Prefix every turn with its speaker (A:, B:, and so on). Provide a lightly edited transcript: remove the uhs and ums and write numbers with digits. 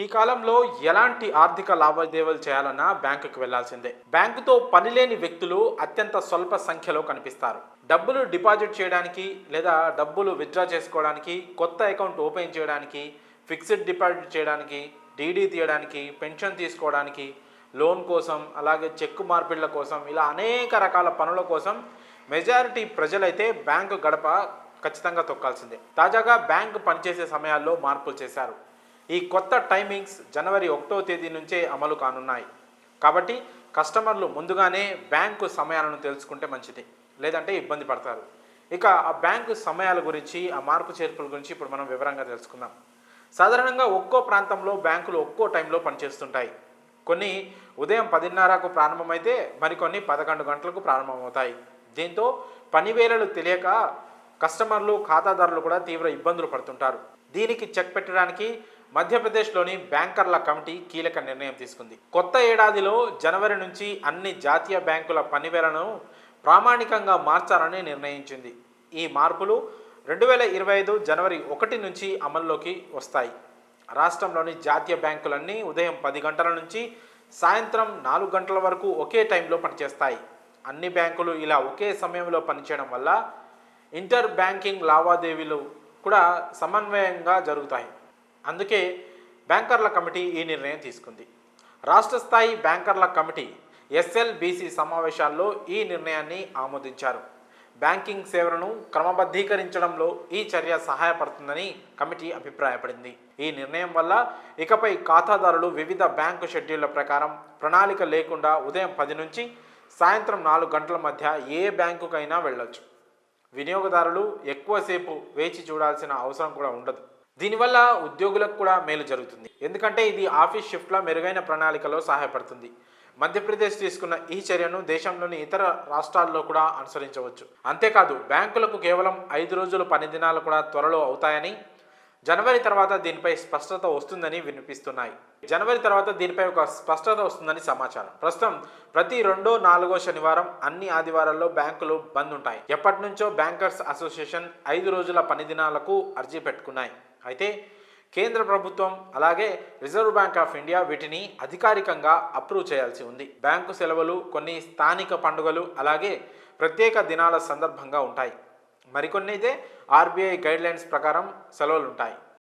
A: ఈ కాలంలో ఎలాంటి ఆర్థిక లావాదేవీలు చేయాలన్నా బ్యాంకుకి వెళ్లాల్సిందే. బ్యాంకుతో పనిలేని వ్యక్తులు అత్యంత స్వల్ప సంఖ్యలో కనిపిస్తారు. డబ్బులు డిపాజిట్ చేయడానికి లేదా డబ్బులు విత్డ్రా చేసుకోవడానికి, కొత్త అకౌంట్ ఓపెన్ చేయడానికి, ఫిక్స్డ్ డిపాజిట్ చేయడానికి, డీడీ తీయడానికి, పెన్షన్ తీసుకోవడానికి, లోన్ కోసం, అలాగే చెక్కు మార్పిళ్ల కోసం, ఇలా అనేక రకాల పనుల కోసం మెజారిటీ ప్రజలైతే బ్యాంకు గడప ఖచ్చితంగా తొక్కాల్సిందే. తాజాగా బ్యాంకు పనిచేసే సమయాల్లో మార్పులు చేశారు. ఈ కొత్త టైమింగ్స్ జనవరి 1వ తేదీ నుంచే అమలు కానున్నాయి. కాబట్టి కస్టమర్లు ముందుగానే బ్యాంకు సమయాలను తెలుసుకుంటే మంచిది, లేదంటే ఇబ్బంది పడతారు. ఇక ఆ బ్యాంకు సమయాల గురించి, ఆ మార్పు చేర్పుల గురించి ఇప్పుడు మనం వివరంగా తెలుసుకుందాం. సాధారణంగా ఒక్కో ప్రాంతంలో బ్యాంకులు ఒక్కో టైంలో పనిచేస్తుంటాయి. కొన్ని ఉదయం 10:30కు ప్రారంభమైతే మరికొన్ని 11 గంటలకు ప్రారంభమవుతాయి. దీంతో పని వేళలు తెలియక కస్టమర్లు, ఖాతాదారులు కూడా తీవ్ర ఇబ్బందులు పడుతుంటారు. దీనికి చెక్ పెట్టడానికి మధ్యప్రదేశ్లోని బ్యాంకర్ల కమిటీ కీలక నిర్ణయం తీసుకుంది. కొత్త ఏడాదిలో జనవరి నుంచి అన్ని జాతీయ బ్యాంకుల పనివేళను ప్రామాణికంగా మార్చాలని నిర్ణయించింది. ఈ మార్పులు 2025 జనవరి 1 నుంచి అమల్లోకి వస్తాయి. రాష్ట్రంలోని జాతీయ బ్యాంకులన్నీ ఉదయం 10 గంటల నుంచి సాయంత్రం 4 గంటల వరకు ఒకే టైంలో పనిచేస్తాయి. అన్ని బ్యాంకులు ఇలా ఒకే సమయంలో పనిచేయడం వల్ల ఇంటర్ బ్యాంకింగ్ లావాదేవీలు కూడా సమన్వయంగా జరుగుతాయి. అందుకే బ్యాంకర్ల కమిటీ ఈ నిర్ణయం తీసుకుంది. రాష్ట్ర స్థాయి బ్యాంకర్ల కమిటీ ఎస్ఎల్బిసి సమావేశాల్లో ఈ నిర్ణయాన్ని ఆమోదించారు. బ్యాంకింగ్ సేవలను క్రమబద్ధీకరించడంలో ఈ చర్య సహాయపడుతుందని కమిటీ అభిప్రాయపడింది. ఈ నిర్ణయం వల్ల ఇకపై ఖాతాదారులు వివిధ బ్యాంకు షెడ్యూళ్ల ప్రకారం ప్రణాళిక లేకుండా ఉదయం 10 నుంచి సాయంత్రం 4 గంటల మధ్య ఏ బ్యాంకుకైనా వెళ్ళొచ్చు. వినియోగదారులు ఎక్కువసేపు వేచి చూడాల్సిన అవసరం కూడా ఉండదు. దీనివల్ల ఉద్యోగులకు కూడా మేలు జరుగుతుంది, ఎందుకంటే ఇది ఆఫీస్ షిఫ్ట్ల మెరుగైన ప్రణాళికలో సహాయపడుతుంది. మధ్యప్రదేశ్ తీసుకున్న ఈ చర్యను దేశంలోని ఇతర రాష్ట్రాల్లో కూడా అనుసరించవచ్చు. అంతేకాదు బ్యాంకులకు కేవలం 5 రోజుల పని దినాలు కూడా త్వరలో అవుతాయని, జనవరి తర్వాత దీనిపై స్పష్టత వస్తుందని వినిపిస్తున్నాయి. జనవరి తర్వాత దీనిపై ఒక స్పష్టత వస్తుందని సమాచారం. ప్రస్తుతం ప్రతి 2, 4 శనివారం, అన్ని ఆదివారాల్లో బ్యాంకులు బంద్ ఉంటాయి. ఎప్పటి నుంచో బ్యాంకర్స్ అసోసియేషన్ 5 రోజుల పని దినాలకు అర్జీ పెట్టుకున్నాయి. అయితే కేంద్ర ప్రభుత్వం అలాగే రిజర్వ్ బ్యాంక్ ఆఫ్ ఇండియా వీటిని అధికారికంగా అప్రూవ్ చేయాల్సి ఉంది. బ్యాంకు సెలవులు కొన్ని స్థానిక పండుగలు అలాగే ప్రత్యేక దినాల సందర్భంగా ఉంటాయి. మరికొన్ని అయితే ఆర్బీఐ గైడ్లైన్స్ ప్రకారం సెలవులు ఉంటాయి.